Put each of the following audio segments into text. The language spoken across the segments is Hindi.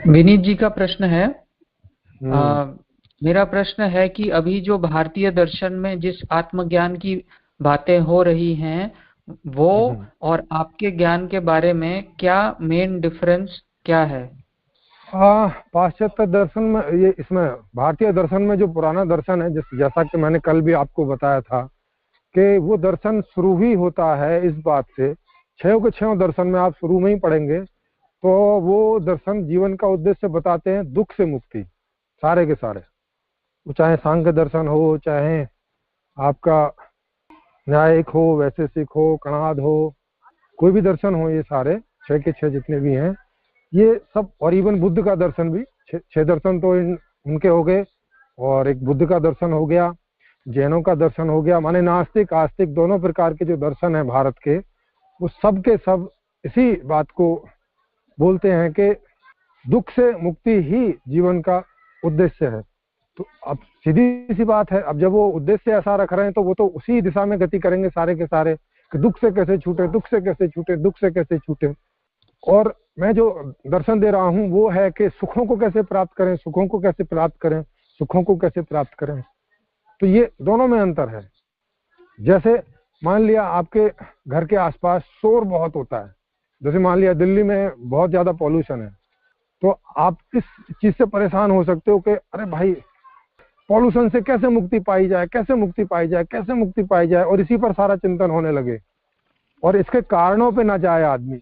विनीत जी का प्रश्न है। हम्म। मेरा प्रश्न है कि अभी जो भारतीय दर्शन में जिस आत्मज्ञान की बातें हो रही हैं वो हम्म। और आपके ज्ञान के बारे में क्या मेन डिफरेंस क्या है? पाश्चात्य दर्शन में ये इसमें भारतीय दर्शन में जो पुराना दर्शन है, जैसा कि मैंने कल भी आपको बताया था कि वो दर्शन शुरू ही होता है इस बात से। छयों के छयों दर्शन में आप शुरू में ही पढ़ेंगे तो वो दर्शन जीवन का उद्देश्य बताते हैं, दुख से मुक्ति। सारे के सारे, वो चाहे सांख्य दर्शन हो, चाहे आपका न्यायिक हो, वैशेषिक हो, कणाद हो, कोई भी दर्शन हो, ये सारे छह के छह जितने भी हैं ये सब, और इवन बुद्ध का दर्शन भी, छह दर्शन तो उनके हो गए, और एक बुद्ध का दर्शन हो गया, जैनों का दर्शन हो गया। माने नास्तिक आस्तिक दोनों प्रकार के जो दर्शन है भारत के, वो सब के सब इसी बात को बोलते हैं कि दुख से मुक्ति ही जीवन का उद्देश्य है। तो अब सीधी सी बात है, अब जब वो उद्देश्य ऐसा रख रहे हैं तो वो तो उसी दिशा में गति करेंगे सारे के सारे कि दुख से कैसे छूटे, दुख से कैसे छूटे, दुख से कैसे छूटे। और मैं जो दर्शन दे रहा हूं वो है कि सुखों को कैसे प्राप्त करें, सुखों को कैसे प्राप्त करें, सुखों को कैसे प्राप्त करें। तो ये दोनों में अंतर है। जैसे मान लिया आपके घर के आसपास शोर बहुत होता है, जैसे मान लिया दिल्ली में बहुत ज्यादा पॉल्यूशन है, तो आप इस चीज से परेशान हो सकते हो कि अरे भाई पॉल्यूशन से कैसे मुक्ति पाई जाए, कैसे मुक्ति पाई जाए, कैसे मुक्ति पाई जाए, और इसी पर सारा चिंतन होने लगे और इसके कारणों पे ना जाए आदमी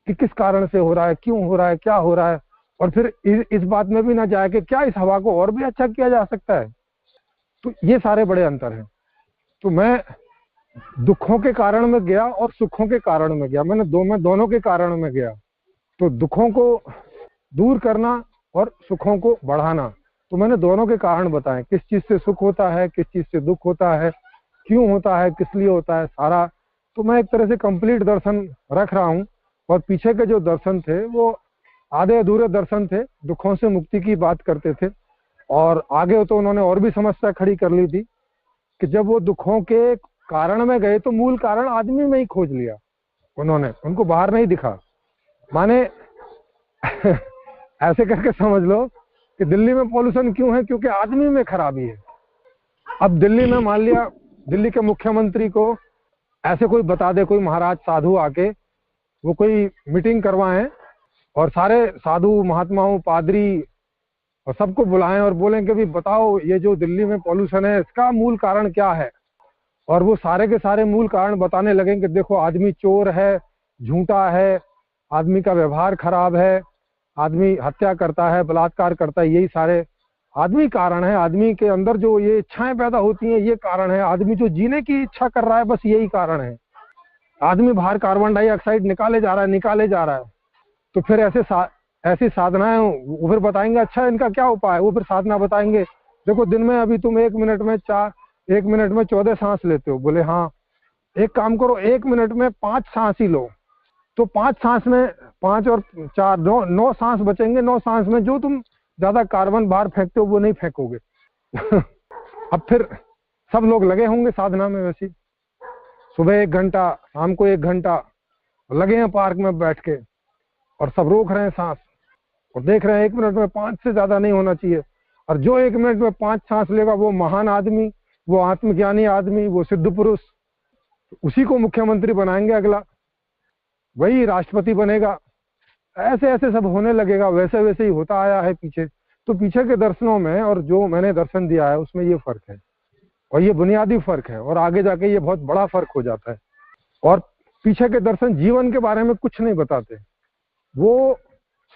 कि किस कारण से हो रहा है, क्यों हो रहा है, क्या हो रहा है, और फिर इस बात में भी ना जाए कि क्या इस हवा को और भी अच्छा किया जा सकता है। तो ये सारे बड़े अंतर हैं। तो मैं दुखों के कारण में गया और सुखों के कारण में गया, मैं दोनों के कारण में गया। तो दुखों को दूर करना और सुखों को बढ़ाना, तो मैंने दोनों के कारण बताए, किस चीज से सुख होता है, किस चीज से दुख होता है, क्यों होता है, किस लिए होता है, सारा। तो मैं एक तरह से कंप्लीट दर्शन रख रहा हूँ। और पीछे के जो दर्शन थे वो आधे अधूरे दर्शन थे, दुखों से मुक्ति की बात करते थे, और आगे तो उन्होंने और भी समस्या खड़ी कर ली थी कि जब वो दुखों के कारण में गए तो मूल कारण आदमी में ही खोज लिया उन्होंने, उनको बाहर नहीं दिखा। माने ऐसे करके समझ लो कि दिल्ली में पॉल्यूशन क्यों है, क्योंकि आदमी में खराबी है। अब दिल्ली में मान लिया दिल्ली के मुख्यमंत्री को ऐसे कोई बता दे, कोई महाराज साधु आके वो कोई मीटिंग करवाएं और सारे साधु महात्माओं पादरी और सबको बुलाएं और बोलें कि भी बताओ ये जो दिल्ली में पॉल्यूशन है इसका मूल कारण क्या है, और वो सारे के सारे मूल कारण बताने लगें कि देखो आदमी चोर है, झूठा है, आदमी का व्यवहार खराब है, आदमी हत्या करता है, बलात्कार करता है, यही सारे आदमी कारण है। आदमी के अंदर जो ये इच्छाएं पैदा होती हैं ये कारण है, आदमी जो जीने की इच्छा कर रहा है बस यही कारण है। आदमी बाहर कार्बन डाइऑक्साइड निकाले जा रहा है, निकाले जा रहा है। तो फिर ऐसी साधनाएं वो फिर बताएंगे अच्छा इनका क्या उपाय है, वो फिर साधना बताएंगे। देखो दिन में अभी तुम 1 मिनट में 14 सांस लेते हो, बोले हाँ एक काम करो 1 मिनट में 5 सांस ही लो, तो 5 सांस में 5 और 4 9 सांस बचेंगे। 9 सांस में जो तुम ज्यादा कार्बन बाहर फेंकते हो वो नहीं फेंकोगे। अब फिर सब लोग लगे होंगे साधना में, वैसी सुबह 1 घंटा, शाम को 1 घंटा लगे हैं पार्क में बैठ के, और सब रोक रहे हैं सांस और देख रहे हैं 1 मिनट में 5 से ज्यादा नहीं होना चाहिए। और जो 1 मिनट में 5 सांस लेगा वो महान आदमी, वो आत्मज्ञानी आदमी, वो सिद्ध पुरुष, उसी को मुख्यमंत्री बनाएंगे, अगला वही राष्ट्रपति बनेगा। ऐसे ऐसे सब होने लगेगा, वैसे वैसे ही होता आया है पीछे। तो पीछे के दर्शनों में और जो मैंने दर्शन दिया है उसमें ये फर्क है, और ये बुनियादी फर्क है, और आगे जाके ये बहुत बड़ा फर्क हो जाता है। और पीछे के दर्शन जीवन के बारे में कुछ नहीं बताते, वो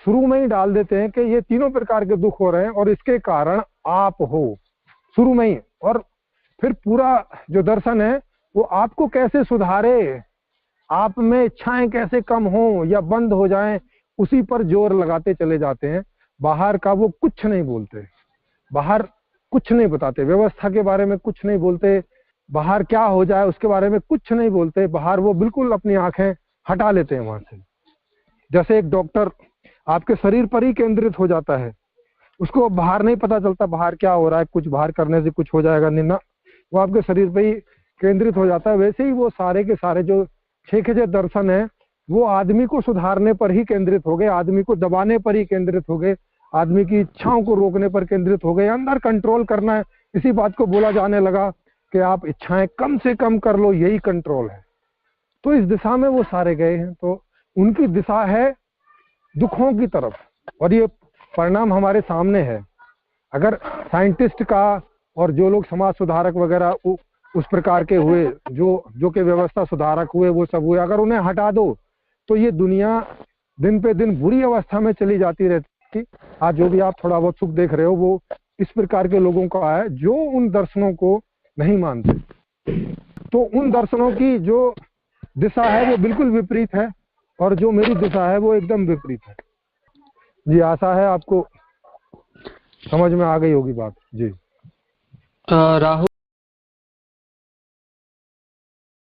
शुरू में ही डाल देते हैं कि ये तीनों प्रकार के दुख हो रहे हैं और इसके कारण आप हो, शुरू में ही। और फिर पूरा जो दर्शन है वो आपको कैसे सुधारे, आप में इच्छाएं कैसे कम हो या बंद हो जाएं, उसी पर जोर लगाते चले जाते हैं। बाहर का वो कुछ नहीं बोलते, बाहर कुछ नहीं बताते, व्यवस्था के बारे में कुछ नहीं बोलते, बाहर क्या हो जाए उसके बारे में कुछ नहीं बोलते। बाहर वो बिल्कुल अपनी आंखें हटा लेते हैं वहां से। जैसे एक डॉक्टर आपके शरीर पर ही केंद्रित हो जाता है, उसको बाहर नहीं पता चलता बाहर क्या हो रहा है, कुछ बाहर करने से कुछ हो जाएगा नहीं ना, वो आपके शरीर पर ही केंद्रित हो जाता है। वैसे ही वो सारे के सारे जो छह के दर्शन है वो आदमी को सुधारने पर ही केंद्रित हो गए, आदमी को दबाने पर ही केंद्रित हो गए, आदमी की इच्छाओं को रोकने पर केंद्रित हो गए, अंदर कंट्रोल करना है। इसी बात को बोला जाने लगा कि आप इच्छाएं कम से कम कर लो, यही कंट्रोल है। तो इस दिशा में वो सारे गए हैं। तो उनकी दिशा है दुखों की तरफ, और ये परिणाम हमारे सामने है। अगर साइंटिस्ट का और जो लोग समाज सुधारक वगैरह उस प्रकार के हुए, जो के व्यवस्था सुधारक हुए, वो सब हुए, अगर उन्हें हटा दो तो ये दुनिया दिन पे दिन बुरी अवस्था में चली जाती रहती। आज जो भी आप थोड़ा बहुत सुख देख रहे हो वो इस प्रकार के लोगों का है जो उन दर्शनों को नहीं मानते। तो उन दर्शनों की जो दिशा है वो बिल्कुल विपरीत है, और जो मेरी दिशा है वो एकदम विपरीत है। जी, आशा है आपको समझ में आ गई होगी बात। जी राहुल